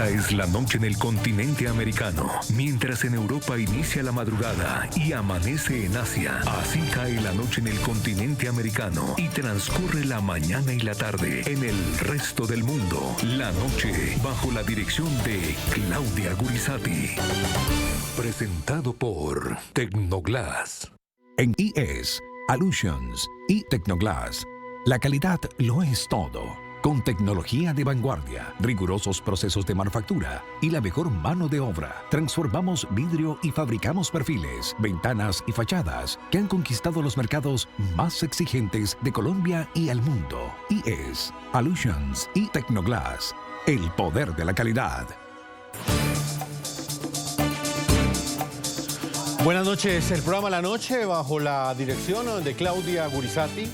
Esta es la noche en el continente americano, mientras en Europa inicia la madrugada y amanece en Asia. Así cae la noche en el continente americano y transcurre la mañana y la tarde en el resto del mundo. La noche bajo la dirección de Claudia Gurizati. Presentado por Tecnoglass. En IES, Allusions y Tecnoglass, la calidad lo es todo. Con tecnología de vanguardia, rigurosos procesos de manufactura y la mejor mano de obra, transformamos vidrio y fabricamos perfiles, ventanas y fachadas que han conquistado los mercados más exigentes de Colombia y el mundo. IES, Allusions y Tecnoglass, el poder de la calidad. Buenas noches, el programa La Noche bajo la dirección de Claudia Gurizati.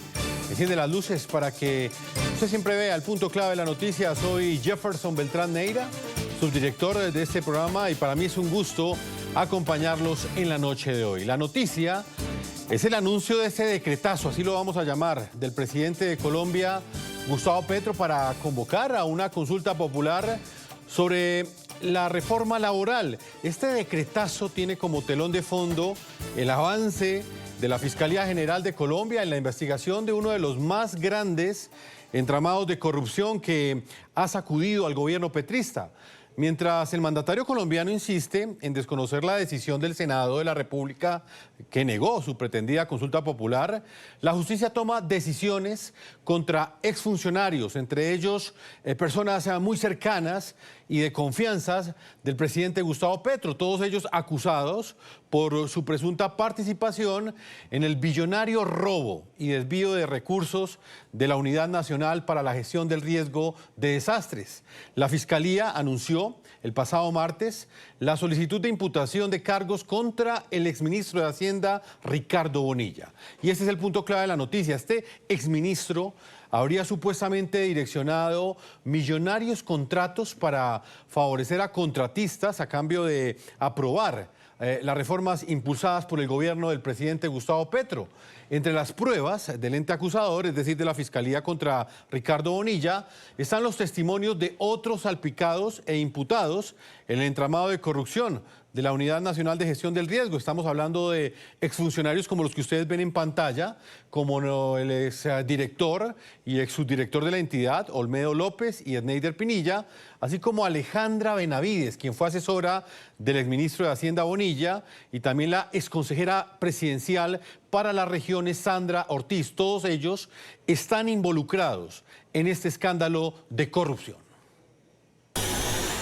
Enciende las luces para que usted siempre vea el punto clave de la noticia. Soy Jefferson Beltrán Neira, subdirector de este programa, y para mí es un gusto acompañarlos en la noche de hoy. La noticia es el anuncio de ese decretazo, así lo vamos a llamar, del presidente de Colombia, Gustavo Petro, para convocar a una consulta popular sobre la reforma laboral. Este decretazo tiene como telón de fondo el avance de la Fiscalía General de Colombia en la investigación de uno de los más grandes entramados de corrupción que ha sacudido al gobierno petrista. Mientras el mandatario colombiano insiste en desconocer la decisión del Senado de la República que negó su pretendida consulta popular, la justicia toma decisiones contra exfuncionarios, entre ellos personas muy cercanas y de confianza del presidente Gustavo Petro, todos ellos acusados por su presunta participación en el billonario robo y desvío de recursos de la Unidad Nacional para la Gestión del Riesgo de Desastres. La Fiscalía anunció el pasado martes la solicitud de imputación de cargos contra el exministro de Hacienda, Ricardo Bonilla. Y este es el punto clave de la noticia. Este exministro habría supuestamente direccionado millonarios contratos para favorecer a contratistas a cambio de aprobar las reformas impulsadas por el gobierno del presidente Gustavo Petro. Entre las pruebas del ente acusador, es decir, de la Fiscalía contra Ricardo Bonilla, están los testimonios de otros salpicados e imputados en el entramado de corrupción de la Unidad Nacional de Gestión del Riesgo. Estamos hablando de exfuncionarios como los que ustedes ven en pantalla, como el exdirector y exsubdirector de la entidad, Olmedo López y Edneider Pinilla, así como Alejandra Benavides, quien fue asesora del exministro de Hacienda Bonilla, y también la exconsejera presidencial para las regiones, Sandra Ortiz. Todos ellos están involucrados en este escándalo de corrupción.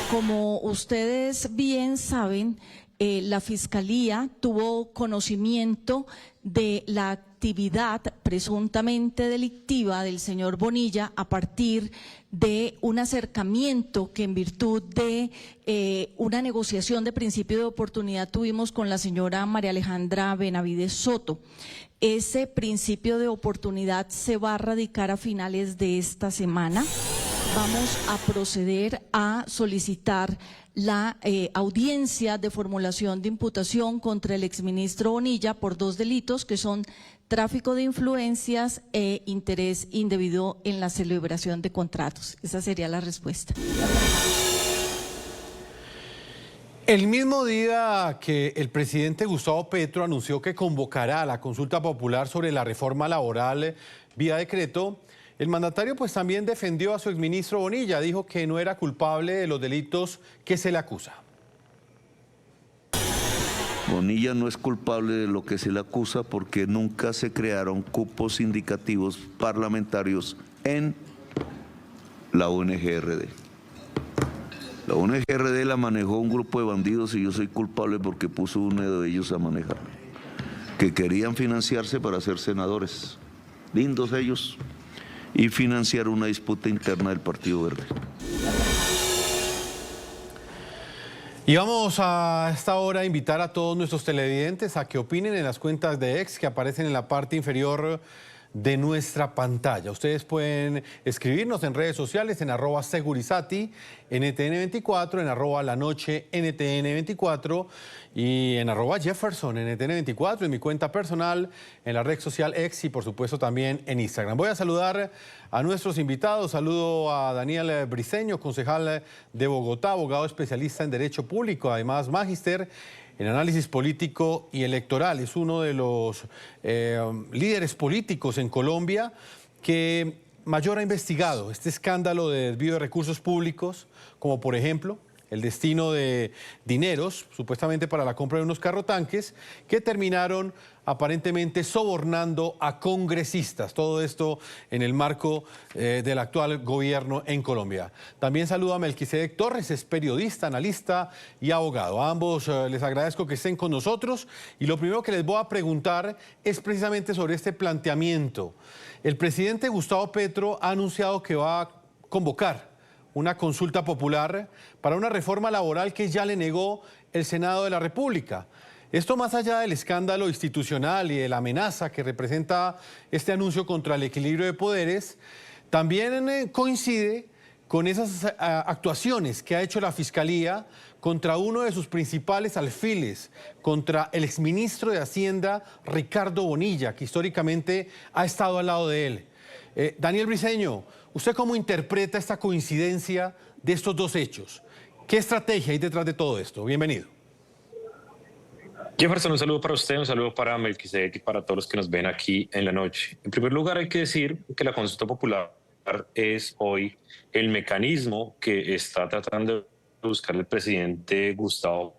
Como ustedes bien saben, la Fiscalía tuvo conocimiento de la actividad presuntamente delictiva del señor Bonilla a partir de un acercamiento que en virtud de una negociación de principio de oportunidad tuvimos con la señora María Alejandra Benavides Soto. Ese principio de oportunidad se va a radicar a finales de esta semana. Vamos a proceder a solicitar la audiencia de formulación de imputación contra el exministro Bonilla por dos delitos que son tráfico de influencias e interés indebido en la celebración de contratos. Esa sería la respuesta. El mismo día que el presidente Gustavo Petro anunció que convocará a la consulta popular sobre la reforma laboral vía decreto, el mandatario pues también defendió a su exministro Bonilla, dijo que no era culpable de los delitos que se le acusa. Bonilla no es culpable de lo que se le acusa porque nunca se crearon cupos indicativos parlamentarios en la ONG-RD. La ONG-RD la manejó un grupo de bandidos y yo soy culpable porque puso uno de ellos a manejar, que querían financiarse para ser senadores, lindos ellos, y financiar una disputa interna del Partido Verde. Y vamos a esta hora a invitar a todos nuestros televidentes a que opinen en las cuentas de X que aparecen en la parte inferior de nuestra pantalla. Ustedes pueden escribirnos en redes sociales en @segurizati, NTN24, en @lanoche, NTN24 y en @Jefferson, NTN24, en mi cuenta personal, en la red social X y por supuesto también en Instagram. Voy a saludar a nuestros invitados. Saludo a Daniel Briceño, concejal de Bogotá, abogado especialista en Derecho Público, además magíster en análisis político y electoral. Es uno de los líderes políticos en Colombia que mayor ha investigado este escándalo de desvío de recursos públicos, como por ejemplo el destino de dineros, supuestamente para la compra de unos carrotanques, que terminaron aparentemente sobornando a congresistas. Todo esto en el marco del actual gobierno en Colombia. También saludo a Melquisedec Torres, es periodista, analista y abogado. A ambos les agradezco que estén con nosotros y lo primero que les voy a preguntar es precisamente sobre este planteamiento. El presidente Gustavo Petro ha anunciado que va a convocar una consulta popular para una reforma laboral que ya le negó el Senado de la República. Esto más allá del escándalo institucional y de la amenaza que representa este anuncio contra el equilibrio de poderes, también coincide con esas actuaciones que ha hecho la Fiscalía contra uno de sus principales alfiles, contra el exministro de Hacienda, Ricardo Bonilla, que históricamente ha estado al lado de él. Daniel Briceño, ¿usted cómo interpreta esta coincidencia de estos dos hechos? ¿Qué estrategia hay detrás de todo esto? Bienvenido. Jefferson, un saludo para usted, un saludo para Melquisedec y para todos los que nos ven aquí en la noche. En primer lugar, hay que decir que la consulta popular es hoy el mecanismo que está tratando de buscar el presidente Gustavo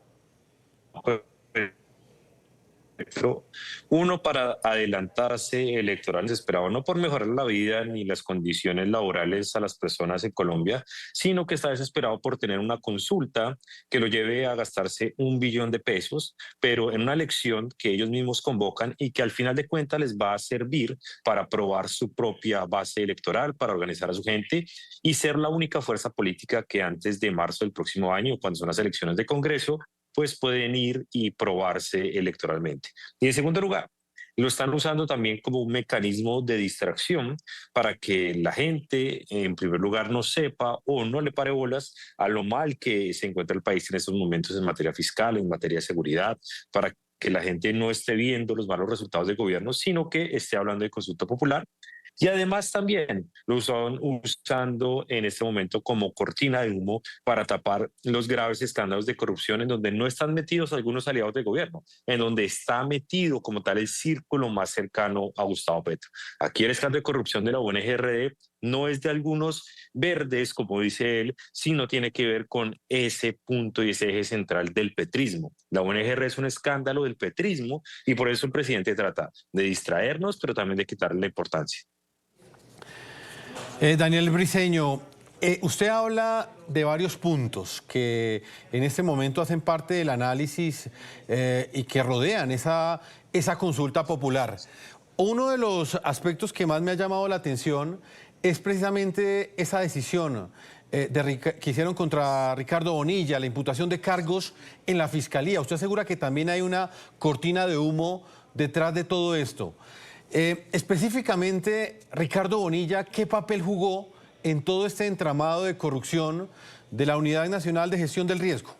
Petro, uno para adelantarse electoral desesperado, no por mejorar la vida ni las condiciones laborales a las personas en Colombia, sino que está desesperado por tener una consulta que lo lleve a gastarse 1 billón de pesos, pero en una elección que ellos mismos convocan y que al final de cuentas les va a servir para aprobar su propia base electoral, para organizar a su gente y ser la única fuerza política que antes de marzo del próximo año, cuando son las elecciones de Congreso, pues pueden ir y probarse electoralmente. Y en segundo lugar, lo están usando también como un mecanismo de distracción para que la gente, en primer lugar, no sepa o no le pare bolas a lo mal que se encuentra el país en estos momentos en materia fiscal, en materia de seguridad, para que la gente no esté viendo los malos resultados del gobierno, sino que esté hablando de consulta popular. Y además también lo están usando en este momento como cortina de humo para tapar los graves escándalos de corrupción en donde no están metidos algunos aliados del gobierno, en donde está metido como tal el círculo más cercano a Gustavo Petro. Aquí el escándalo de corrupción de la ONG-RD no es de algunos verdes, como dice él, sino tiene que ver con ese punto y ese eje central del petrismo. La ONG-RD es un escándalo del petrismo y por eso el presidente trata de distraernos, pero también de quitarle la importancia. Daniel Briceño, usted habla de varios puntos que en este momento hacen parte del análisis y que rodean esa consulta popular. Uno de los aspectos que más me ha llamado la atención es precisamente esa decisión que hicieron contra Ricardo Bonilla, la imputación de cargos en la Fiscalía. ¿Usted asegura que también hay una cortina de humo detrás de todo esto? Específicamente, Ricardo Bonilla, ¿qué papel jugó en todo este entramado de corrupción de la Unidad Nacional de Gestión del Riesgo?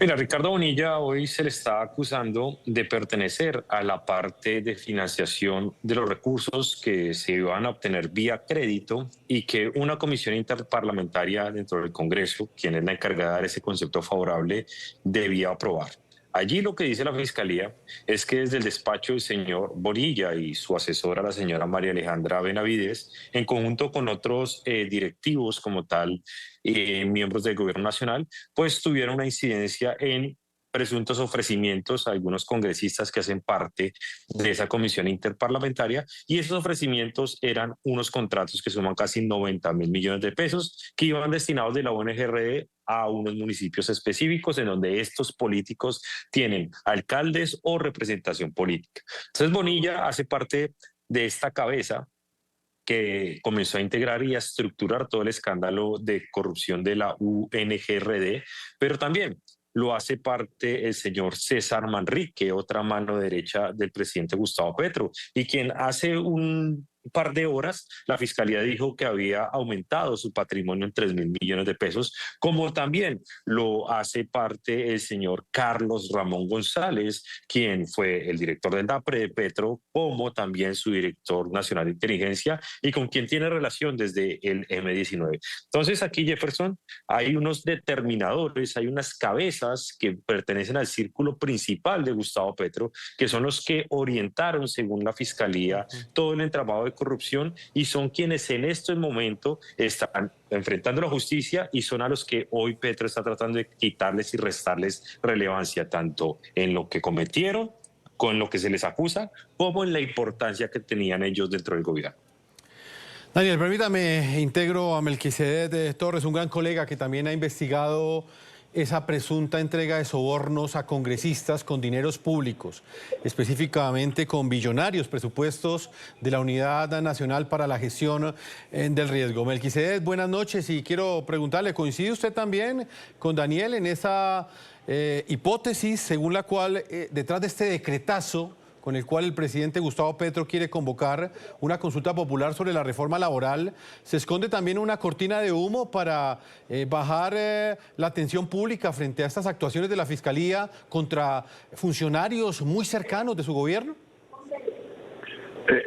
Mira, Ricardo Bonilla hoy se le está acusando de pertenecer a la parte de financiación de los recursos que se iban a obtener vía crédito y que una comisión interparlamentaria dentro del Congreso, quien es la encargada de dar ese concepto favorable, debía aprobar. Allí lo que dice la Fiscalía es que desde el despacho del señor Bonilla y su asesora, la señora María Alejandra Benavides, en conjunto con otros directivos como tal, miembros del Gobierno Nacional, pues tuvieron una incidencia en presuntos ofrecimientos a algunos congresistas que hacen parte de esa comisión interparlamentaria, y esos ofrecimientos eran unos contratos que suman casi 90.000 millones de pesos que iban destinados de la ONG-RD a unos municipios específicos en donde estos políticos tienen alcaldes o representación política. Entonces Bonilla hace parte de esta cabeza que comenzó a integrar y a estructurar todo el escándalo de corrupción de la UNG-RD, pero también lo hace parte el señor César Manrique, otra mano derecha del presidente Gustavo Petro, y quien hace un par de horas la Fiscalía dijo que había aumentado su patrimonio en 3.000 millones de pesos, como también lo hace parte el señor Carlos Ramón González, quien fue el director del DAPRE de Petro, como también su director nacional de inteligencia y con quien tiene relación desde el M19. Entonces aquí, Jefferson, hay unos determinadores, hay unas cabezas que pertenecen al círculo principal de Gustavo Petro, que son los que orientaron, según la Fiscalía, todo el entramado de corrupción y son quienes en este momento están enfrentando la justicia y son a los que hoy Petro está tratando de quitarles y restarles relevancia, tanto en lo que cometieron, con lo que se les acusa, como en la importancia que tenían ellos dentro del gobierno. Daniel, permítame, integro a Melquisedec Torres, un gran colega que también ha investigado esa presunta entrega de sobornos a congresistas con dineros públicos, específicamente con billonarios presupuestos de la Unidad Nacional para la Gestión del Riesgo. Melquisedec, buenas noches y quiero preguntarle, ¿coincide usted también con Daniel en esa hipótesis según la cual detrás de este decretazo con el cual el presidente Gustavo Petro quiere convocar una consulta popular sobre la reforma laboral, se esconde también una cortina de humo para bajar la atención pública frente a estas actuaciones de la Fiscalía contra funcionarios muy cercanos de su gobierno?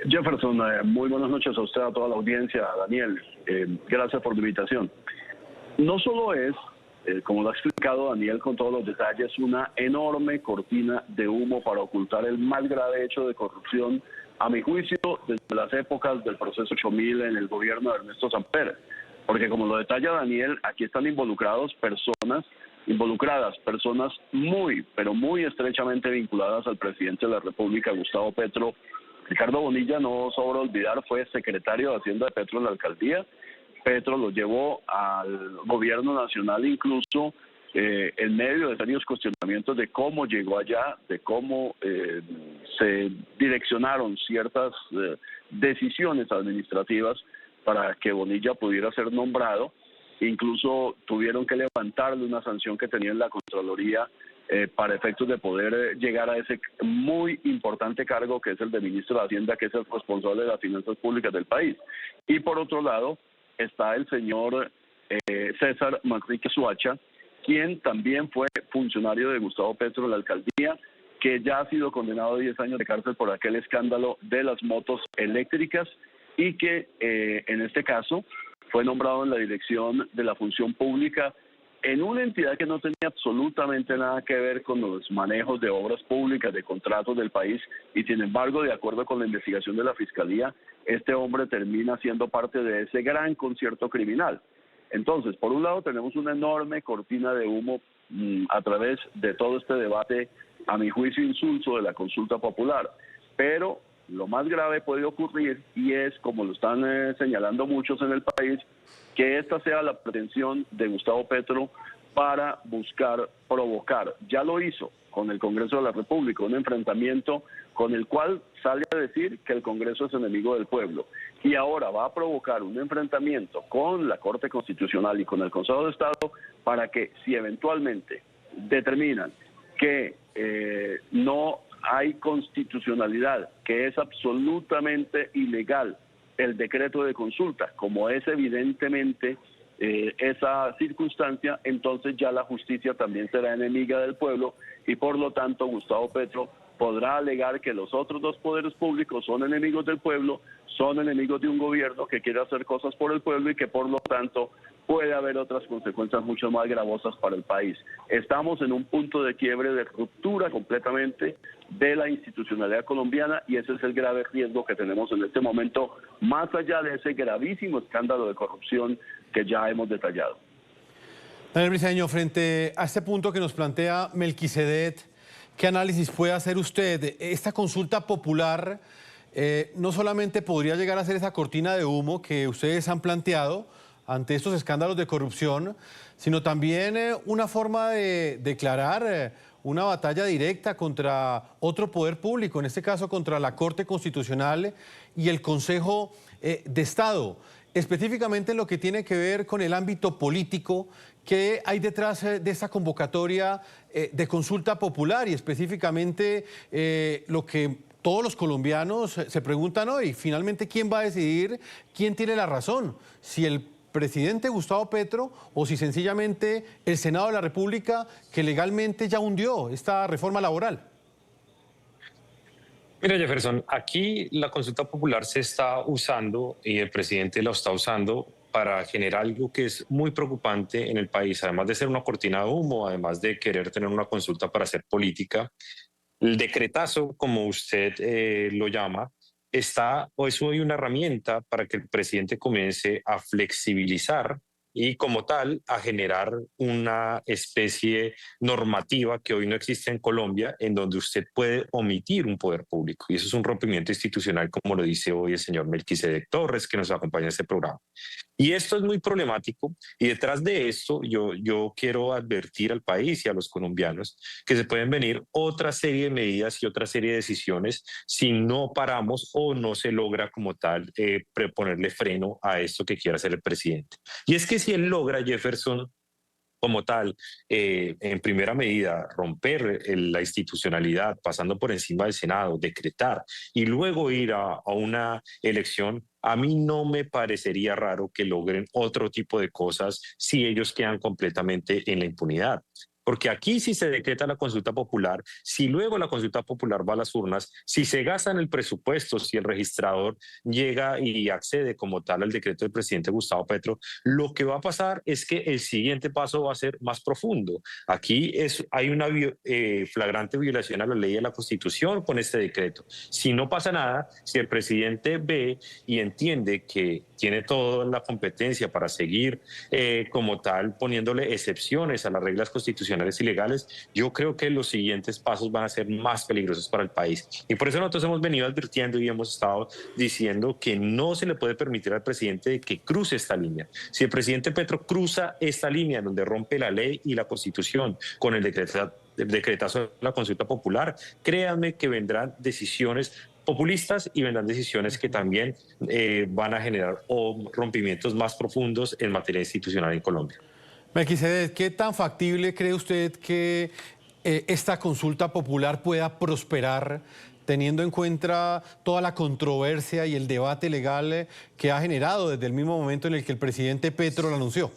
Jefferson, muy buenas noches a usted, a toda la audiencia, a Daniel. Gracias por la invitación. No solo es, como lo ha explicado Daniel con todos los detalles, una enorme cortina de humo para ocultar el más grave hecho de corrupción, a mi juicio, desde las épocas del proceso 8000 en el gobierno de Ernesto Samper. Porque como lo detalla Daniel, aquí están involucradas personas muy, pero muy estrechamente vinculadas al presidente de la República, Gustavo Petro. Ricardo Bonilla, no sobra olvidar, fue secretario de Hacienda de Petro en la alcaldía. Petro lo llevó al gobierno nacional incluso en medio de serios cuestionamientos de cómo llegó allá, de cómo se direccionaron ciertas decisiones administrativas para que Bonilla pudiera ser nombrado. Incluso tuvieron que levantarle una sanción que tenía en la Contraloría para efectos de poder llegar a ese muy importante cargo que es el de ministro de Hacienda, que es el responsable de las finanzas públicas del país. Y por otro lado está el señor César Manrique Suacha, quien también fue funcionario de Gustavo Petro en la alcaldía, que ya ha sido condenado a 10 años de cárcel por aquel escándalo de las motos eléctricas y que en este caso fue nombrado en la dirección de la función pública en una entidad que no tenía absolutamente nada que ver con los manejos de obras públicas, de contratos del país, y sin embargo, de acuerdo con la investigación de la Fiscalía, este hombre termina siendo parte de ese gran concierto criminal. Entonces, por un lado tenemos una enorme cortina de humo a través de todo este debate, a mi juicio insulso, de la consulta popular, pero lo más grave puede ocurrir, y es, como lo están señalando muchos en el país, que esta sea la pretensión de Gustavo Petro para buscar provocar. Ya lo hizo con el Congreso de la República, un enfrentamiento con el cual sale a decir que el Congreso es enemigo del pueblo. Y ahora va a provocar un enfrentamiento con la Corte Constitucional y con el Consejo de Estado para que, si eventualmente determinan que no hay constitucionalidad, que es absolutamente ilegal el decreto de consulta, como es evidentemente esa circunstancia, entonces ya la justicia también será enemiga del pueblo y por lo tanto Gustavo Petro podrá alegar que los otros dos poderes públicos son enemigos del pueblo, son enemigos de un gobierno que quiere hacer cosas por el pueblo y que por lo tanto puede haber otras consecuencias mucho más gravosas para el país. Estamos en un punto de quiebre, de ruptura completamente de la institucionalidad colombiana y ese es el grave riesgo que tenemos en este momento, más allá de ese gravísimo escándalo de corrupción que ya hemos detallado. Daniel Briceño, frente a este punto que nos plantea Melquisedec, ¿qué análisis puede hacer usted? Esta consulta popular no solamente podría llegar a ser esa cortina de humo que ustedes han planteado ante estos escándalos de corrupción, sino también una forma de declarar una batalla directa contra otro poder público, en este caso contra la Corte Constitucional y el Consejo de Estado. específicamente en lo que tiene que ver con el ámbito político, ¿qué hay detrás de esta convocatoria de consulta popular y específicamente lo que todos los colombianos se preguntan hoy? Finalmente, ¿quién va a decidir quién tiene la razón? Si el presidente Gustavo Petro o si sencillamente el Senado de la República, que legalmente ya hundió esta reforma laboral. Mira, Jefferson, aquí la consulta popular se está usando y el presidente la está usando para generar algo que es muy preocupante en el país, además de ser una cortina de humo, además de querer tener una consulta para hacer política. El decretazo, como usted lo llama, está o es hoy una herramienta para que el presidente comience a flexibilizar y como tal a generar una especie normativa que hoy no existe en Colombia, en donde usted puede omitir un poder público. Y eso es un rompimiento institucional, como lo dice hoy el señor Melquisedec Torres, que nos acompaña en este programa. Y esto es muy problemático y detrás de esto yo quiero advertir al país y a los colombianos que se pueden venir otra serie de medidas y otra serie de decisiones si no paramos o no se logra como tal ponerle freno a esto que quiere hacer el presidente. Y es que si él logra, Jefferson, como tal, en primera medida, romper la institucionalidad, pasando por encima del Senado, decretar y luego ir a una elección, a mí no me parecería raro que logren otro tipo de cosas si ellos quedan completamente en la impunidad. Porque aquí si se decreta la consulta popular, si luego la consulta popular va a las urnas, si se gasta en el presupuesto, si el registrador llega y accede como tal al decreto del presidente Gustavo Petro, lo que va a pasar es que el siguiente paso va a ser más profundo. Aquí hay una flagrante violación a la ley y a la Constitución con este decreto. Si no pasa nada, si el presidente ve y entiende que tiene toda la competencia para seguir como tal poniéndole excepciones a las reglas constitucionales y legales, yo creo que los siguientes pasos van a ser más peligrosos para el país. Y por eso nosotros hemos venido advirtiendo y hemos estado diciendo que no se le puede permitir al presidente de que cruce esta línea. Si el presidente Petro cruza esta línea donde rompe la ley y la Constitución con el decretazo de la consulta popular, créanme que vendrán decisiones populistas y vendrán decisiones que también van a generar rompimientos más profundos en materia institucional en Colombia. Melquisedec, ¿qué tan factible cree usted que esta consulta popular pueda prosperar teniendo en cuenta toda la controversia y el debate legal que ha generado desde el mismo momento en el que el presidente Petro lo anunció?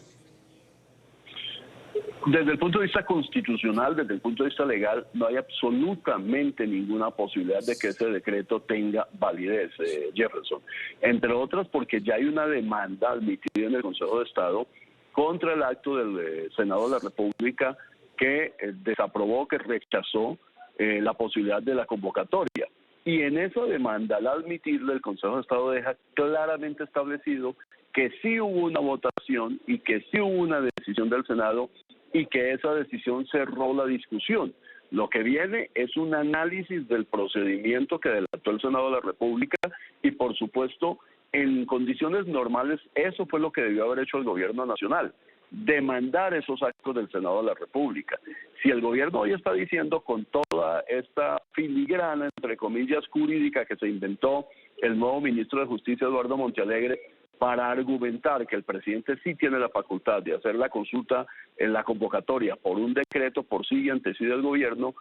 Desde el punto de vista constitucional, desde el punto de vista legal, no hay absolutamente ninguna posibilidad de que ese decreto tenga validez, Jefferson. Entre otras porque ya hay una demanda admitida en el Consejo de Estado contra el acto del Senado de la República que desaprobó, que rechazó la posibilidad de la convocatoria. Y en esa demanda, al admitirla, el Consejo de Estado deja claramente establecido que sí hubo una votación y que sí hubo una decisión del Senado y que esa decisión cerró la discusión. Lo que viene es un análisis del procedimiento que delató el Senado de la República y, por supuesto, en condiciones normales, eso fue lo que debió haber hecho el gobierno nacional, demandar esos actos del Senado de la República. Si el gobierno hoy está diciendo con toda esta filigrana, entre comillas, jurídica que se inventó el nuevo ministro de Justicia, Eduardo Montealegre, para argumentar que el presidente sí tiene la facultad de hacer la consulta en la convocatoria por un decreto por sí y ante sí del gobierno,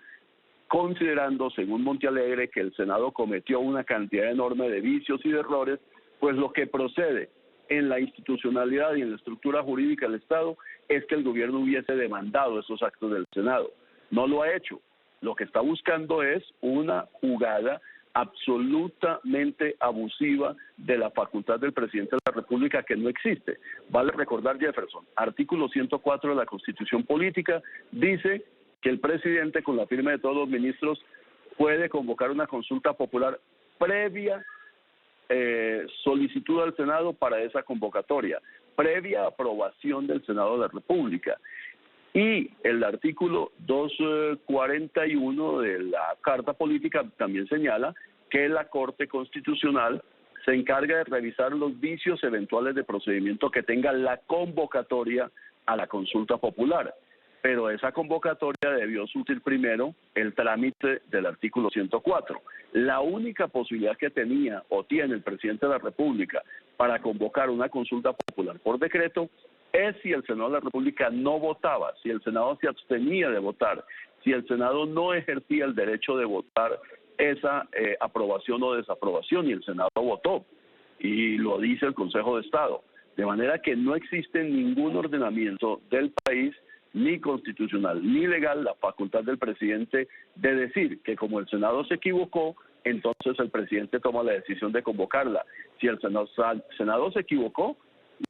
considerando, según Montealegre, que el Senado cometió una cantidad enorme de vicios y de errores, pues lo que procede en la institucionalidad y en la estructura jurídica del Estado es que el gobierno hubiese demandado esos actos del Senado. No lo ha hecho. Lo que está buscando es una jugada absolutamente abusiva de la facultad del presidente de la República que no existe. Vale recordar, Jefferson, artículo 104 de la Constitución Política dice que el presidente, con la firma de todos los ministros, puede convocar una consulta popular previa solicitud al Senado para esa convocatoria, previa aprobación del Senado de la República. Y el artículo 241 de la Carta Política también señala que la Corte Constitucional se encarga de revisar los vicios eventuales de procedimiento que tenga la convocatoria a la consulta popular. Pero esa convocatoria debió surtir primero el trámite del artículo 104. La única posibilidad que tenía o tiene el presidente de la República para convocar una consulta popular por decreto es si el Senado de la República no votaba, si el Senado se abstenía de votar, si el Senado no ejercía el derecho de votar esa aprobación o desaprobación, y el Senado votó, y lo dice el Consejo de Estado. De manera que no existe ningún ordenamiento del país, ni constitucional, ni legal, la facultad del presidente de decir que como el Senado se equivocó, entonces el presidente toma la decisión de convocarla. Si el Senado se equivocó,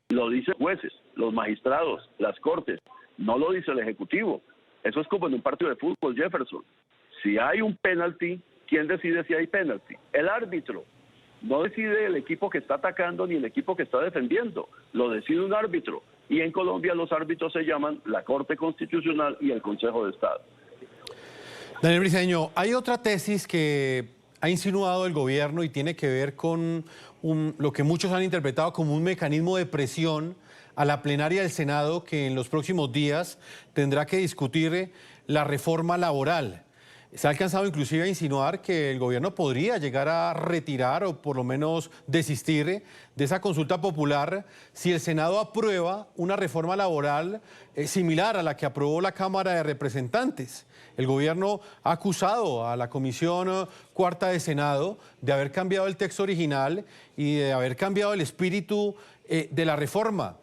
lo dicen jueces, los magistrados, las cortes, no lo dice el Ejecutivo. Eso es como en un partido de fútbol, Jefferson. Si hay un penalti, ¿quién decide si hay penalti? El árbitro. No decide el equipo que está atacando ni el equipo que está defendiendo, lo decide un árbitro. Y en Colombia los árbitros se llaman la Corte Constitucional y el Consejo de Estado. Daniel Briceño, hay otra tesis que ha insinuado el gobierno y tiene que ver con lo que muchos han interpretado como un mecanismo de presión a la plenaria del Senado, que en los próximos días tendrá que discutir la reforma laboral. Se ha alcanzado inclusive a insinuar que el gobierno podría llegar a retirar o por lo menos desistir de esa consulta popular si el Senado aprueba una reforma laboral similar a la que aprobó la Cámara de Representantes. El gobierno ha acusado a la Comisión Cuarta de Senado de haber cambiado el texto original y de haber cambiado el espíritu de la reforma.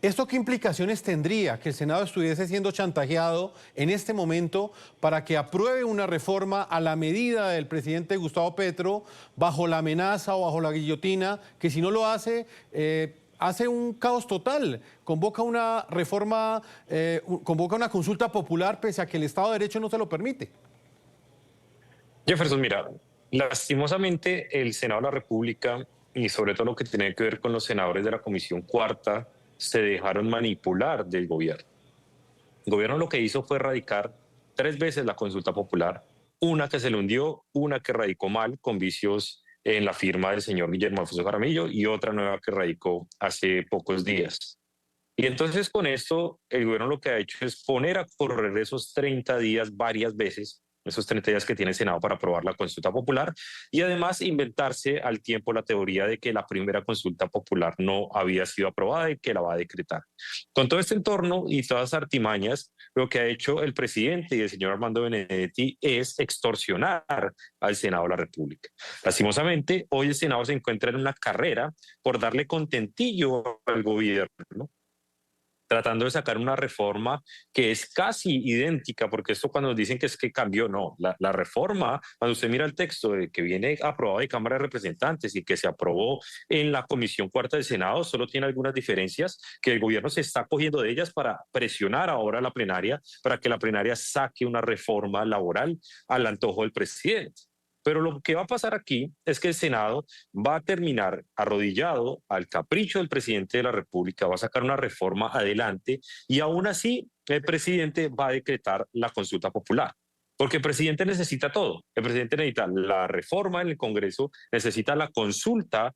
¿Esto qué implicaciones tendría que el Senado estuviese siendo chantajeado en este momento para que apruebe una reforma a la medida del presidente Gustavo Petro, bajo la amenaza o bajo la guillotina, que si no lo hace, hace un caos total? Convoca una reforma, convoca una consulta popular pese a que el Estado de Derecho no se lo permite. Jefferson, mira, lastimosamente el Senado de la República, y sobre todo lo que tiene que ver con los senadores de la Comisión Cuarta, se dejaron manipular del gobierno. El gobierno lo que hizo fue radicar 3 veces la consulta popular, una que se le hundió, una que radicó mal, con vicios en la firma del señor Guillermo Alfonso Jaramillo, y otra nueva que radicó hace pocos días. Y entonces con esto el gobierno lo que ha hecho es poner a correr esos 30 días varias veces, esos 30 días que tiene el Senado para aprobar la consulta popular, y además inventarse al tiempo la teoría de que la primera consulta popular no había sido aprobada y que la va a decretar. Con todo este entorno y todas las artimañas, lo que ha hecho el presidente y el señor Armando Benedetti es extorsionar al Senado de la República. Lastimosamente, hoy el Senado se encuentra en una carrera por darle contentillo al gobierno, tratando de sacar una reforma que es casi idéntica, porque esto cuando nos dicen que es que cambió, no, la reforma, cuando usted mira el texto que viene aprobado de Cámara de Representantes y que se aprobó en la Comisión Cuarta del Senado, solo tiene algunas diferencias que el gobierno se está cogiendo de ellas para presionar ahora a la plenaria, para que la plenaria saque una reforma laboral al antojo del presidente. Pero lo que va a pasar aquí es que el Senado va a terminar arrodillado al capricho del presidente de la República, va a sacar una reforma adelante y aún así el presidente va a decretar la consulta popular. Porque el presidente necesita todo. El presidente necesita la reforma en el Congreso, necesita la consulta,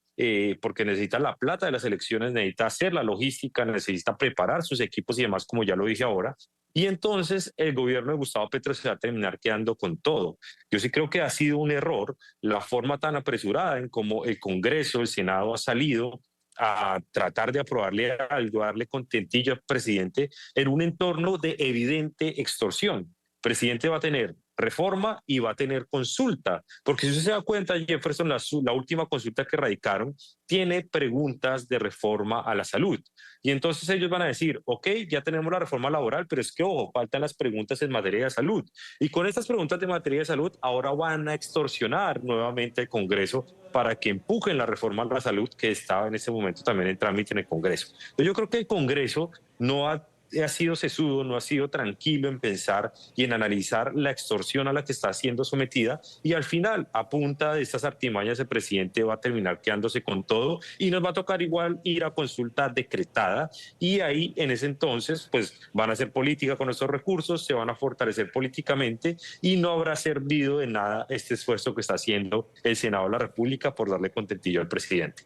porque necesita la plata de las elecciones, necesita hacer la logística, necesita preparar sus equipos y demás, como ya lo dije ahora. Y entonces el gobierno de Gustavo Petro se va a terminar quedando con todo. Yo sí creo que ha sido un error la forma tan apresurada en cómo el Congreso, el Senado ha salido a tratar de aprobarle algo, darle contentillo al presidente en un entorno de evidente extorsión. El presidente va a tener reforma y va a tener consulta, porque si usted se da cuenta, Jefferson, la última consulta que radicaron tiene preguntas de reforma a la salud. Y entonces ellos van a decir, ok, ya tenemos la reforma laboral, pero es que, ojo, faltan las preguntas en materia de salud. Y con estas preguntas de materia de salud, ahora van a extorsionar nuevamente al Congreso para que empujen la reforma a la salud que estaba en ese momento también en trámite en el Congreso. Entonces yo creo que el Congreso no ha sido sesudo, no ha sido tranquilo en pensar y en analizar la extorsión a la que está siendo sometida, y al final, a punta de estas artimañas, el presidente va a terminar quedándose con todo y nos va a tocar igual ir a consulta decretada, y ahí en ese entonces pues van a hacer política con estos recursos, se van a fortalecer políticamente y no habrá servido de nada este esfuerzo que está haciendo el Senado de la República por darle contentillo al presidente.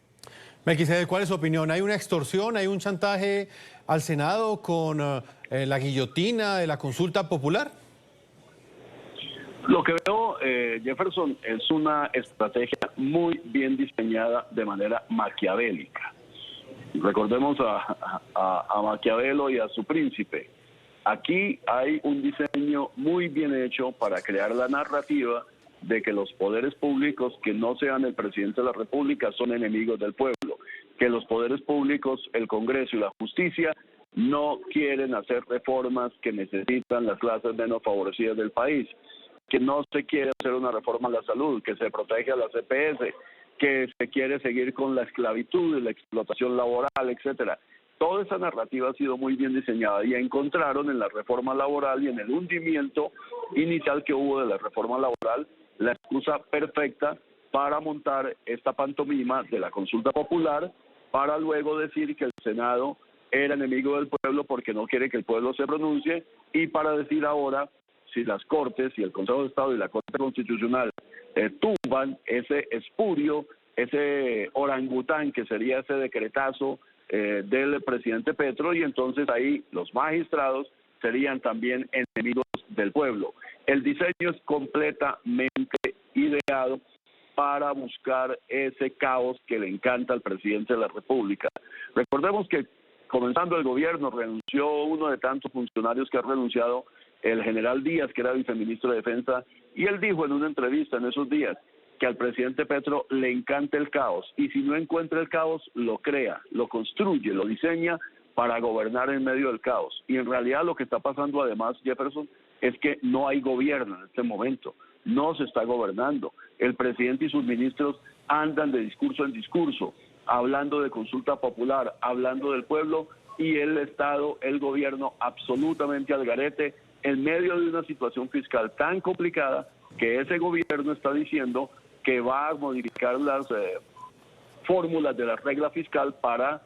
Melquisedec, ¿cuál es su opinión? ¿Hay una extorsión, hay un chantaje al Senado con la guillotina de la consulta popular? Lo que veo, Jefferson, es una estrategia muy bien diseñada de manera maquiavélica. Recordemos a Maquiavelo y a su príncipe. Aquí hay un diseño muy bien hecho para crear la narrativa de que los poderes públicos que no sean el presidente de la República son enemigos del pueblo, que los poderes públicos, el Congreso y la justicia no quieren hacer reformas que necesitan las clases menos favorecidas del país, que no se quiere hacer una reforma a la salud, que se protege a las EPS, que se quiere seguir con la esclavitud y la explotación laboral, etcétera. Toda esa narrativa ha sido muy bien diseñada y encontraron en la reforma laboral y en el hundimiento inicial que hubo de la reforma laboral la excusa perfecta para montar esta pantomima de la consulta popular, para luego decir que el Senado era enemigo del pueblo porque no quiere que el pueblo se pronuncie, y para decir ahora, si las Cortes y el Consejo de Estado y la Corte Constitucional tumban ese espurio, ese orangután que sería ese decretazo del presidente Petro, y entonces ahí los magistrados serían también enemigos del pueblo. El diseño es completamente ideado para buscar ese caos que le encanta al presidente de la República. Recordemos que comenzando el gobierno renunció uno de tantos funcionarios que ha renunciado, el general Díaz, que era viceministro de Defensa, y él dijo en una entrevista en esos días que al presidente Petro le encanta el caos, y si no encuentra el caos, lo crea, lo construye, lo diseña para gobernar en medio del caos. Y en realidad lo que está pasando además, Jefferson, es que no hay gobierno en este momento, no se está gobernando. El presidente y sus ministros andan de discurso en discurso, hablando de consulta popular, hablando del pueblo, y el Estado, el gobierno, absolutamente al garete, en medio de una situación fiscal tan complicada que ese gobierno está diciendo que va a modificar las fórmulas de la regla fiscal para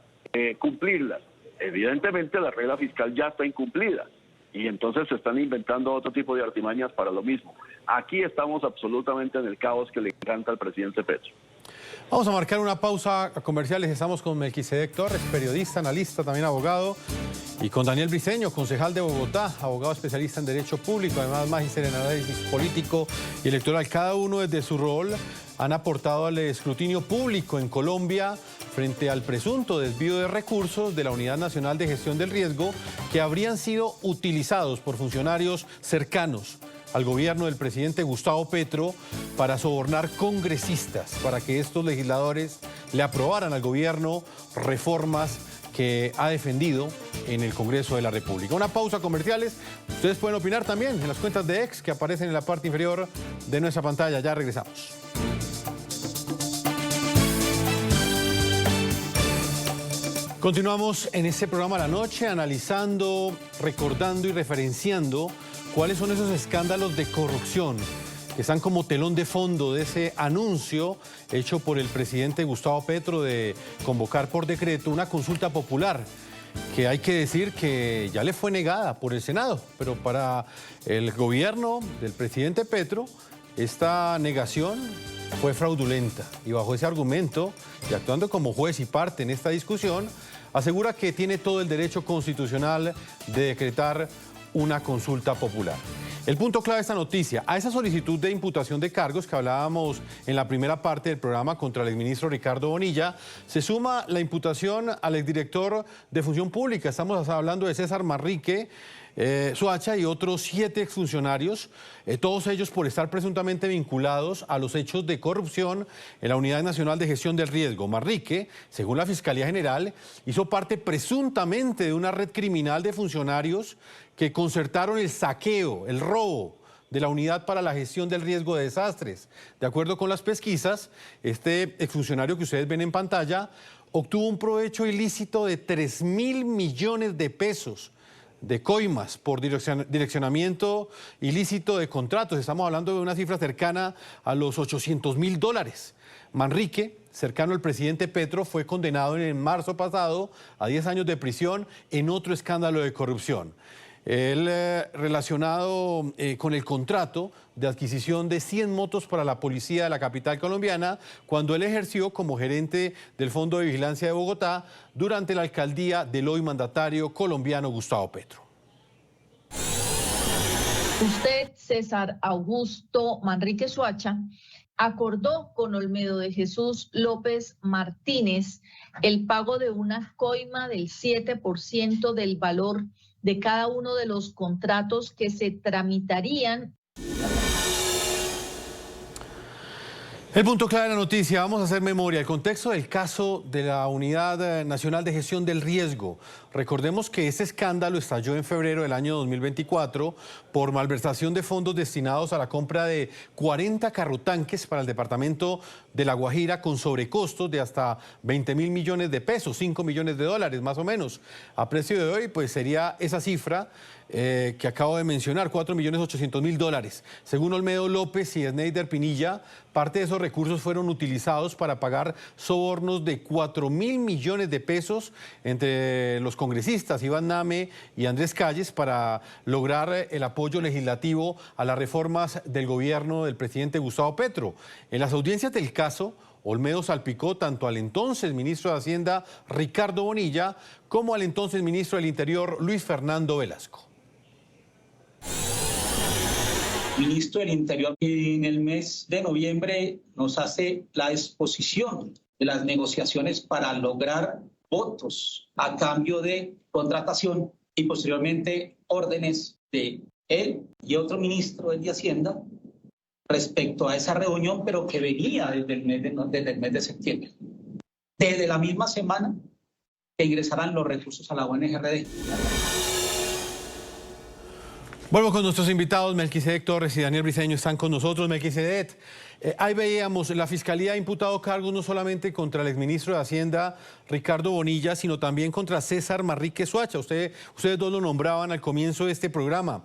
cumplirlas. Evidentemente la regla fiscal ya está incumplida y entonces se están inventando otro tipo de artimañas para lo mismo. Aquí estamos absolutamente en el caos que le encanta al presidente Petro. Vamos a marcar una pausa comerciales. Estamos con Melquisedec Torres, periodista, analista, también abogado, y con Daniel Briceño, concejal de Bogotá, abogado especialista en Derecho Público, además magíster en análisis político y electoral. Cada uno desde su rol han aportado al escrutinio público en Colombia frente al presunto desvío de recursos de la Unidad Nacional de Gestión del Riesgo que habrían sido utilizados por funcionarios cercanos al gobierno del presidente Gustavo Petro para sobornar congresistas, para que estos legisladores le aprobaran al gobierno reformas que ha defendido en el Congreso de la República. Una pausa comerciales. Ustedes pueden opinar también en las cuentas de X que aparecen en la parte inferior de nuestra pantalla. Ya regresamos. Continuamos en este programa La Noche analizando, recordando y referenciando cuáles son esos escándalos de corrupción que están como telón de fondo de ese anuncio hecho por el presidente Gustavo Petro de convocar por decreto una consulta popular, que hay que decir que ya le fue negada por el Senado, pero para el gobierno del presidente Petro esta negación fue fraudulenta, y bajo ese argumento, y actuando como juez y parte en esta discusión, asegura que tiene todo el derecho constitucional de decretar una consulta popular. El punto clave de esta noticia: a esa solicitud de imputación de cargos que hablábamos en la primera parte del programa contra el exministro Ricardo Bonilla, se suma la imputación al exdirector de Función Pública. Estamos hablando de César Manrique Soacha y otros 7 exfuncionarios, todos ellos por estar presuntamente vinculados a los hechos de corrupción en la Unidad Nacional de Gestión del Riesgo. Manrique, según la Fiscalía General, hizo parte presuntamente de una red criminal de funcionarios que concertaron el saqueo, el robo de la Unidad para la Gestión del Riesgo de Desastres. De acuerdo con las pesquisas, este exfuncionario que ustedes ven en pantalla obtuvo un provecho ilícito de 3.000 millones de pesos de coimas por direccionamiento ilícito de contratos. Estamos hablando de una cifra cercana a los $800.000. Manrique, cercano al presidente Petro, fue condenado en marzo pasado a 10 años de prisión en otro escándalo de corrupción. Él relacionado con el contrato de adquisición de 100 motos para la policía de la capital colombiana, cuando él ejerció como gerente del Fondo de Vigilancia de Bogotá durante la alcaldía del hoy mandatario colombiano Gustavo Petro. Usted, César Augusto Manrique Soacha, acordó con Olmedo de Jesús López Martínez el pago de una coima del 7% del valor de cada uno de los contratos que se tramitarían. El punto clave de la noticia, vamos a hacer memoria. El contexto del caso de la Unidad Nacional de Gestión del Riesgo. Recordemos que ese escándalo estalló en febrero del año 2024 por malversación de fondos destinados a la compra de 40 carrotanques para el departamento de La Guajira con sobrecostos de hasta 20.000 millones de pesos, 5 millones de dólares más o menos. A precio de hoy, pues sería esa cifra que acabo de mencionar, 4.800.000 dólares. Según Olmedo López y Sneider Pinilla, parte de esos recursos fueron utilizados para pagar sobornos de 4.000 millones de pesos entre los congresistas Iván Name y Andrés Calles para lograr el apoyo legislativo a las reformas del gobierno del presidente Gustavo Petro. En las audiencias del caso, Olmedo salpicó tanto al entonces ministro de Hacienda Ricardo Bonilla como al entonces ministro del Interior Luis Fernando Velasco. Ministro del Interior, en el mes de noviembre nos hace la exposición de las negociaciones para lograr votos a cambio de contratación y posteriormente órdenes de él y otro ministro de Hacienda respecto a esa reunión, pero que venía desde el mes de septiembre. Desde la misma semana que ingresarán los recursos a la UNGRD. Vuelvo con nuestros invitados, Melquisedec Torres y Daniel Briceño están con nosotros. Melquisedec, ahí veíamos, la Fiscalía ha imputado cargos no solamente contra el exministro de Hacienda, Ricardo Bonilla, sino también contra César Manrique Suacha. Ustedes dos lo nombraban al comienzo de este programa.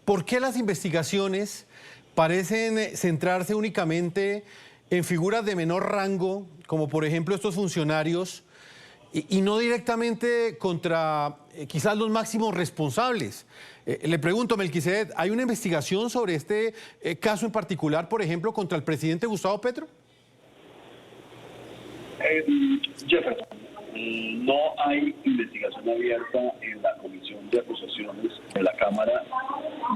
¿Por qué las investigaciones parecen centrarse únicamente en figuras de menor rango, como por ejemplo estos funcionarios, y no directamente contra quizás los máximos responsables? Le pregunto, Melquisedec, ¿hay una investigación sobre este caso en particular, por ejemplo, contra el presidente Gustavo Petro? Jefferson, no hay investigación abierta en la Comisión de Acusaciones de la Cámara,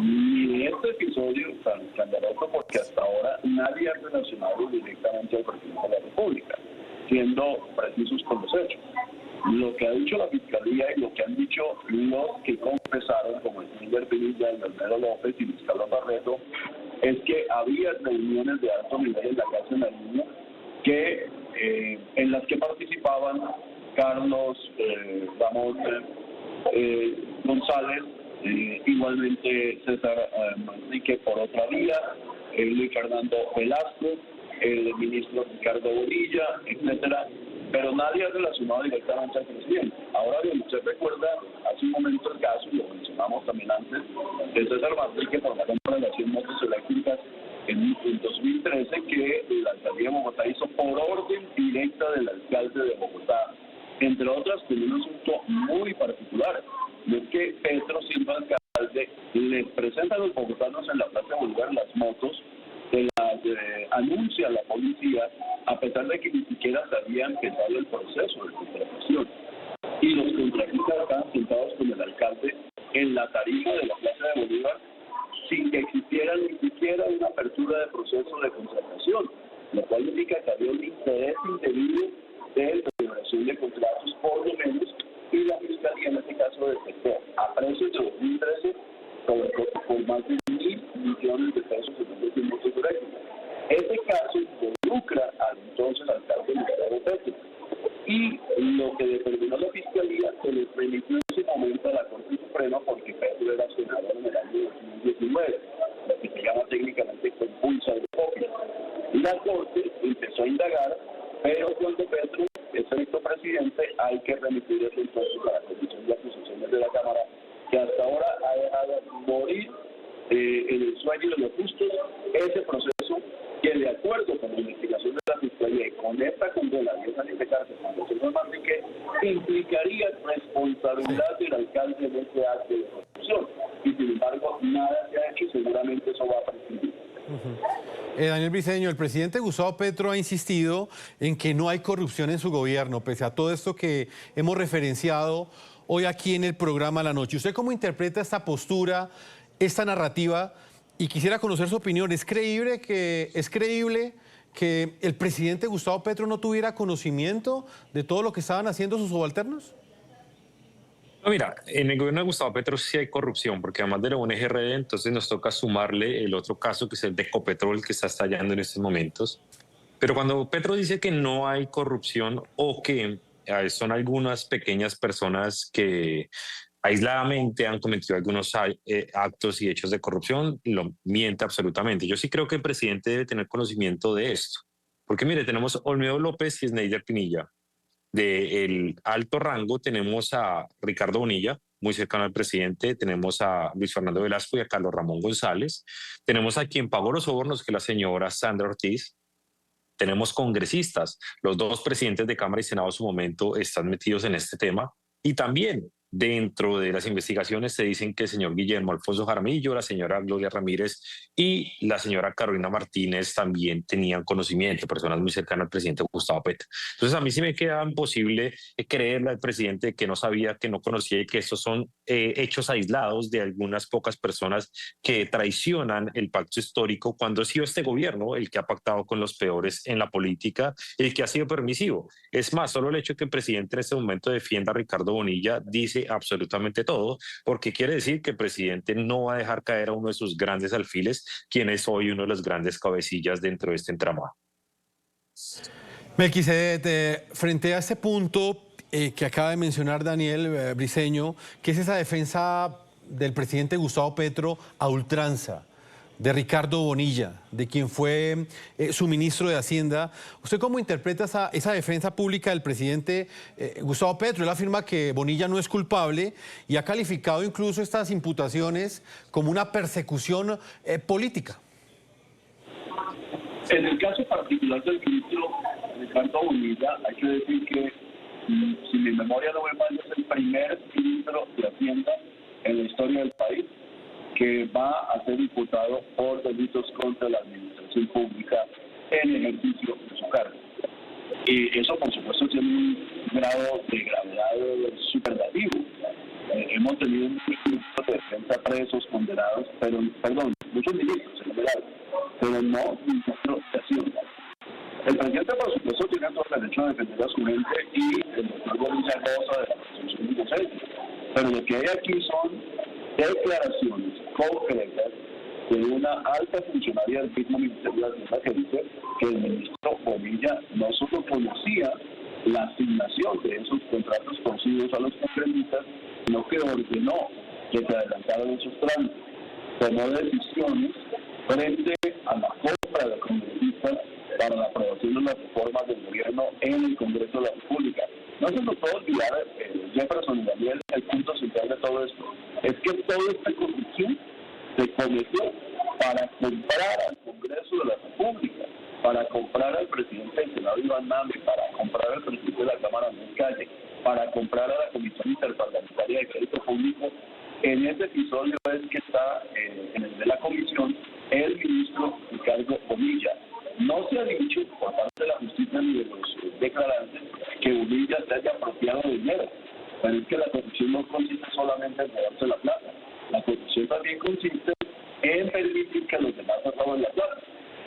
ni en este episodio tan escandaloso, porque hasta ahora nadie ha relacionado directamente al presidente de la República, siendo precisos con los hechos. Lo que ha dicho la Fiscalía y lo que han dicho los que confesaron, como el Sneider Pinilla, el Olmedo López y Luis Carlos Barreto, es que había reuniones de alto nivel en la Casa de Nariño en las que participaban Carlos Ramón González, igualmente César Manrique por otra vía, Luis Fernando Velasco, el ministro Ricardo Bonilla, etcétera, pero nadie ha relacionado directamente al presidente. Ahora bien, usted recuerda hace un momento el caso, y lo mencionamos también antes, de César Manrique por la compra de las 100 motos eléctricas en 2013, que la alcaldía de Bogotá hizo por orden directa del alcalde de Bogotá, entre otras con un asunto muy particular, y es que Petro, siendo alcalde, les presenta a los bogotanos en la Plaza Bolívar las motos, se las anuncia a la policía, a pesar de que ni siquiera se había empezado el proceso de contratación. Y los contratistas estaban sentados con el alcalde en la tarima de la Plaza de Bolívar, sin que existiera ni siquiera una apertura de proceso de contratación, lo cual indica que había un interés indebido de celebración de contratos, por lo menos, y la Fiscalía en este caso detectó a precios de 2013 sobre todo por más de 1.000 millones de pesos en motos eléctricas. Ese caso involucra al entonces alcalde Gustavo Petro, y lo que determinó la Fiscalía se le remitió en ese momento a la Corte Suprema, porque Petro era senador en el año 2019, lo que se llama técnicamente compulsa de copia. La Corte empezó a indagar, pero cuando Petro es electo presidente hay que remitirlo entonces a la Comisión de Acusaciones de la Cámara, que hasta ahora ha dejado morir en el sueño de los justos ese proceso que, de acuerdo con la investigación de la Fiscalía y con esta condena de 10 años de cárcel contra César Manrique, implicaría responsabilidad del alcalde en este acto de corrupción. Y sin embargo, nada se ha hecho y seguramente eso va a prescribir. Daniel Briceño, el presidente Gustavo Petro ha insistido en que no hay corrupción en su gobierno, pese a todo esto que hemos referenciado hoy aquí en el programa La Noche. ¿Usted cómo interpreta esta postura, esta narrativa Y quisiera conocer su opinión. ¿Es creíble que el presidente Gustavo Petro no tuviera conocimiento de todo lo que estaban haciendo sus subalternos? No, mira, en el gobierno de Gustavo Petro sí hay corrupción, porque además de la ONG-RD, entonces nos toca sumarle el otro caso, que es el de Ecopetrol, que está estallando en estos momentos. Pero cuando Petro dice que no hay corrupción o que son algunas pequeñas personas que aisladamente han cometido algunos actos y hechos de corrupción, lo miente absolutamente. Yo sí creo que el presidente debe tener conocimiento de esto. Porque mire, tenemos a Olmedo López y Sneider Pinilla. Del alto rango tenemos a Ricardo Bonilla, muy cercano al presidente, tenemos a Luis Fernando Velasco y a Carlos Ramón González, tenemos a quien pagó los sobornos, que es la señora Sandra Ortiz, tenemos congresistas, los dos presidentes de Cámara y Senado en su momento están metidos en este tema, y también dentro de las investigaciones se dicen que el señor Guillermo Alfonso Jaramillo, la señora Gloria Ramírez y la señora Carolina Martínez también tenían conocimiento, personas muy cercanas al presidente Gustavo Petro. Entonces a mí sí me queda imposible creerle al presidente que no sabía, que no conocía y que estos son hechos aislados de algunas pocas personas que traicionan el pacto histórico cuando ha sido este gobierno el que ha pactado con los peores en la política y el que ha sido permisivo. Es más, solo el hecho de que el presidente en este momento defienda a Ricardo Bonilla dice absolutamente todo, porque quiere decir que el presidente no va a dejar caer a uno de sus grandes alfiles, quien es hoy uno de los grandes cabecillas dentro de este entramado. Melquisedec, frente a este punto que acaba de mencionar Daniel Briceño, que es esa defensa del presidente Gustavo Petro a ultranza, de Ricardo Bonilla, de quien fue su ministro de Hacienda. ¿Usted cómo interpreta esa defensa pública del presidente Gustavo Petro? Él afirma que Bonilla no es culpable y ha calificado incluso estas imputaciones como una persecución política. En el caso particular del ministro Ricardo Bonilla, hay que decir que, si mi memoria no me falla, es el primer ministro de Hacienda en la historia del país que va a ser imputado por delitos contra la administración pública en ejercicio de su cargo. Y eso, por supuesto, tiene un grado de gravedad superlativo. Hemos tenido muchos ministros de defensa presos, condenados, muchos ministros en general, pero no ministros de Hacienda. El presidente, por supuesto, tiene todo el derecho a defender a su gente y el doctor Bonilla goza de la presunción de inocencia. Pero lo que hay aquí son declaraciones concretas de una alta funcionaria del mismo Ministerio de Hacienda que dice que el ministro Bonilla no solo conocía la asignación de esos contratos concedidos a los congresistas, sino que ordenó que se adelantaran esos trámites. Tomó decisiones frente a la compra de congresistas para la aprobación de las reformas del gobierno en el Congreso de la República. No se nos puede olvidar, Jefferson y Daniel, el punto central de todo esto es que toda esta corrupción se cometió para comprar al Congreso de la República, para comprar al presidente del Senado, Iván Name, para comprar al presidente de la Cámara, Andrés Calle, para comprar a la Comisión Interparlamentaria de Crédito Público. En ese episodio es que está en el de la comisión el ministro Ricardo Bonilla. No se ha dicho por parte de la justicia ni de los declarantes que Bonilla se haya apropiado de dinero. Pero es que la corrupción no consiste solamente en robarse la plata. La corrupción también consiste en permitir que los demás se roben la plata.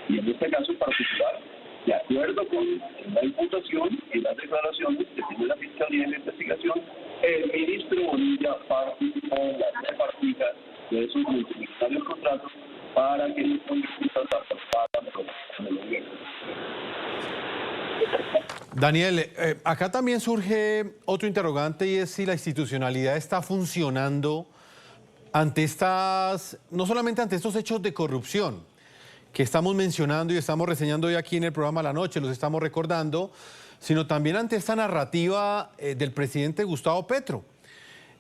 Y en este caso en particular, de acuerdo con la imputación y las declaraciones que tiene la Fiscalía en la investigación, el ministro Bonilla participó en la repartija de esos multimillonarios contratos para que los congresistas participaran en el gobierno. Daniel, acá también surge otro interrogante y es si la institucionalidad está funcionando ante no solamente ante estos hechos de corrupción que estamos mencionando y estamos reseñando hoy aquí en el programa La Noche, los estamos recordando, sino también ante esta narrativa del presidente Gustavo Petro.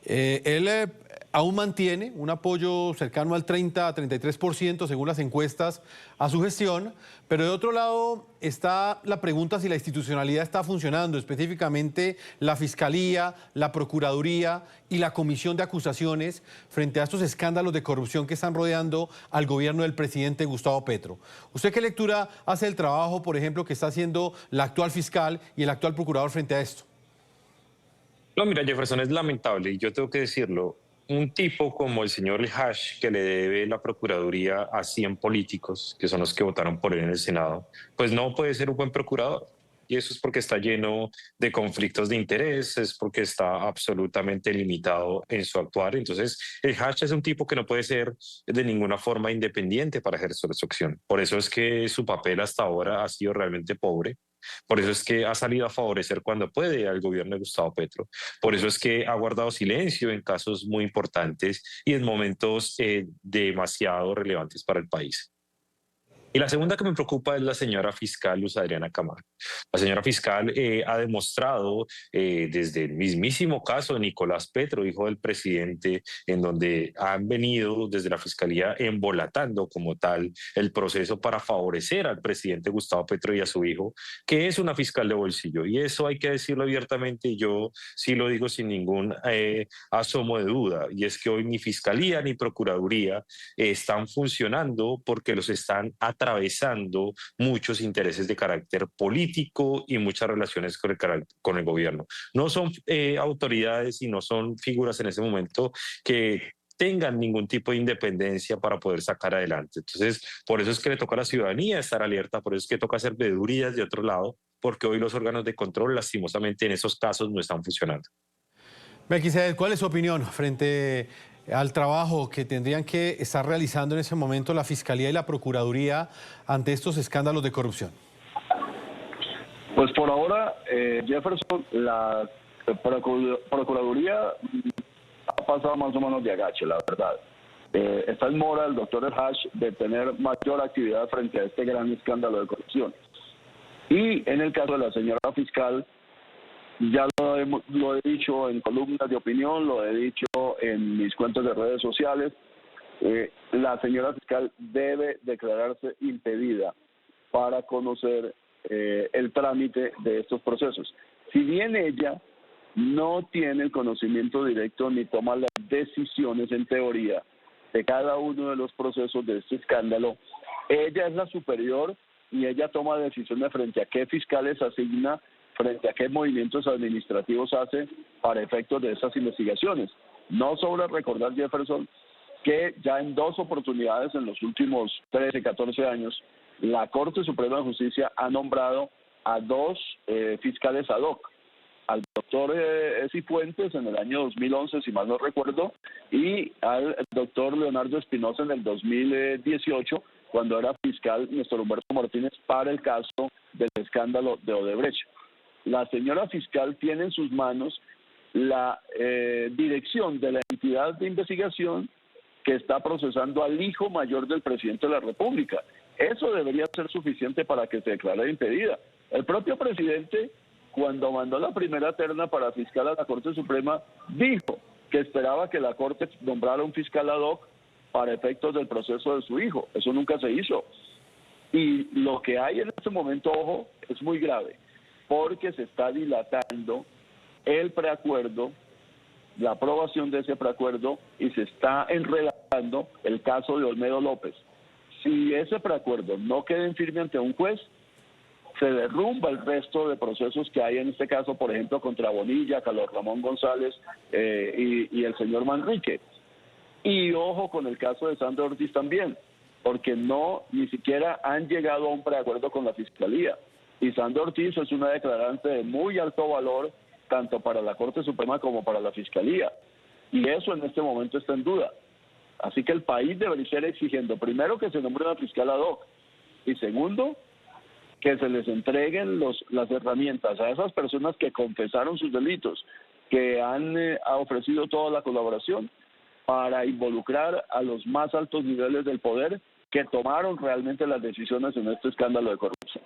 Él aún mantiene un apoyo cercano al 30 a 33% según las encuestas a su gestión, pero de otro lado está la pregunta si la institucionalidad está funcionando, específicamente la Fiscalía, la Procuraduría y la Comisión de Acusaciones frente a estos escándalos de corrupción que están rodeando al gobierno del presidente Gustavo Petro. ¿Usted qué lectura hace del trabajo, por ejemplo, que está haciendo la actual fiscal y el actual procurador frente a esto? No, mira, Jefferson, es lamentable y yo tengo que decirlo. un tipo como el señor Hash, que le debe la Procuraduría a 100 políticos, que son los que votaron por él en el Senado, pues no puede ser un buen procurador. Y eso es porque está lleno de conflictos de interés, es porque está absolutamente limitado en su actuar. Entonces, el Hash es un tipo que no puede ser de ninguna forma independiente para ejercer su acción. Por eso es que su papel hasta ahora ha sido realmente pobre. Por eso es que ha salido a favorecer cuando puede al gobierno de Gustavo Petro. Por eso es que ha guardado silencio en casos muy importantes y en momentos demasiado relevantes para el país. Y la segunda que me preocupa es la señora fiscal Luz Adriana Camargo. La señora fiscal ha demostrado desde el mismísimo caso de Nicolás Petro, hijo del presidente, en donde han venido desde la fiscalía embolatando como tal el proceso para favorecer al presidente Gustavo Petro y a su hijo, que es una fiscal de bolsillo. Y eso hay que decirlo abiertamente, y yo sí lo digo sin ningún asomo de duda, y es que hoy ni fiscalía ni procuraduría están funcionando porque los están atravesando muchos intereses de carácter político y muchas relaciones con el gobierno. No son autoridades y no son figuras en ese momento que tengan ningún tipo de independencia para poder sacar adelante. Entonces, por eso es que le toca a la ciudadanía estar alerta, por eso es que toca hacer veedurías de otro lado, porque hoy los órganos de control, lastimosamente, en esos casos no están funcionando. Melquisedec, ¿cuál es su opinión frente al trabajo que tendrían que estar realizando en ese momento la Fiscalía y la Procuraduría ante estos escándalos de corrupción? Pues por ahora, Jefferson, la Procuraduría ha pasado más o menos de agache, la verdad. Está en mora el doctor El Hash de tener mayor actividad frente a este gran escándalo de corrupción. Y en el caso de la señora fiscal, ya lo he dicho en columnas de opinión, lo he dicho en mis cuentas de redes sociales, la señora fiscal debe declararse impedida para conocer el trámite de estos procesos. Si bien ella no tiene el conocimiento directo ni toma las decisiones en teoría de cada uno de los procesos de este escándalo, ella es la superior y ella toma decisiones frente a qué fiscales asigna, frente a qué movimientos administrativos hace para efectos de esas investigaciones. No sobra recordar, Jefferson, que ya en 2 oportunidades en los últimos 13, 14 años, la Corte Suprema de Justicia ha nombrado a 2 fiscales ad hoc, al doctor Cifuentes en el año 2011, si mal no recuerdo, y al doctor Leonardo Espinosa en el 2018, cuando era fiscal Néstor Humberto Martínez para el caso del escándalo de Odebrecht. La señora fiscal tiene en sus manos la dirección de la entidad de investigación que está procesando al hijo mayor del presidente de la República. Eso debería ser suficiente para que se declare impedida. El propio presidente, cuando mandó la primera terna para fiscal a la Corte Suprema, dijo que esperaba que la Corte nombrara un fiscal ad hoc para efectos del proceso de su hijo. Eso nunca se hizo. Y lo que hay en este momento, ojo, es muy grave, porque se está dilatando el preacuerdo, la aprobación de ese preacuerdo, y se está enredando el caso de Olmedo López. Si ese preacuerdo no queda en firme ante un juez, se derrumba el resto de procesos que hay en este caso, por ejemplo, contra Bonilla, Carlos Ramón González y el señor Manrique. Y ojo con el caso de Sandra Ortiz también, porque ni siquiera han llegado a un preacuerdo con la Fiscalía. Y Sandra Ortiz es una declarante de muy alto valor, tanto para la Corte Suprema como para la Fiscalía. Y eso en este momento está en duda. Así que el país debería estar exigiendo, primero, que se nombre una fiscal ad hoc, y segundo, que se les entreguen las herramientas a esas personas que confesaron sus delitos, que han ofrecido toda la colaboración para involucrar a los más altos niveles del poder que tomaron realmente las decisiones en este escándalo de corrupción.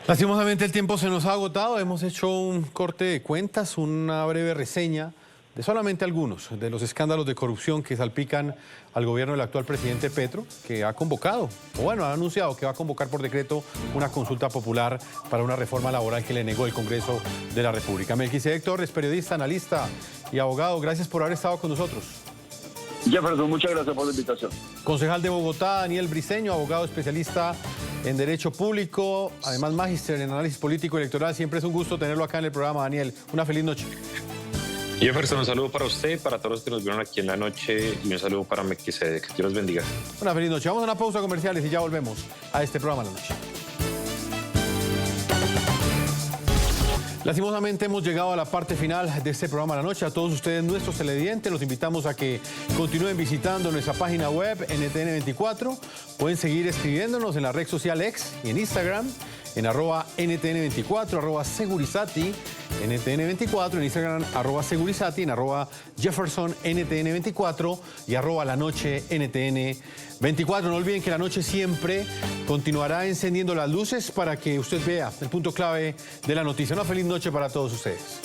Lastimosamente el tiempo se nos ha agotado. Hemos hecho un corte de cuentas, una breve reseña de solamente algunos de los escándalos de corrupción que salpican al gobierno del actual presidente Petro, que ha convocado, o bueno, ha anunciado que va a convocar por decreto una consulta popular para una reforma laboral que le negó el Congreso de la República. Melquisedec Torres, periodista, analista y abogado, gracias por haber estado con nosotros. Jefferson, muchas gracias por la invitación. Concejal de Bogotá, Daniel Briceño, abogado especialista en Derecho Público, además magíster en Análisis Político y Electoral. Siempre es un gusto tenerlo acá en el programa, Daniel. Una feliz noche. Jefferson, un saludo para usted, para todos los que nos vieron aquí en la noche y un saludo para Melquisedec. Que Dios los bendiga. Una feliz noche. Vamos a una pausa comerciales y ya volvemos a este programa La Noche. Lastimosamente hemos llegado a la parte final de este programa La Noche. A todos ustedes, nuestros televidentes, los invitamos a que continúen visitando nuestra página web NTN24. Pueden seguir escribiéndonos en la red social X y en Instagram en @NTN24, @Segurizati, NTN24, en Instagram @Segurizati, en @Jefferson NTN24 y @La Noche NTN24. No olviden que La Noche siempre continuará encendiendo las luces para que usted vea el punto clave de la noticia. Una feliz noche para todos ustedes.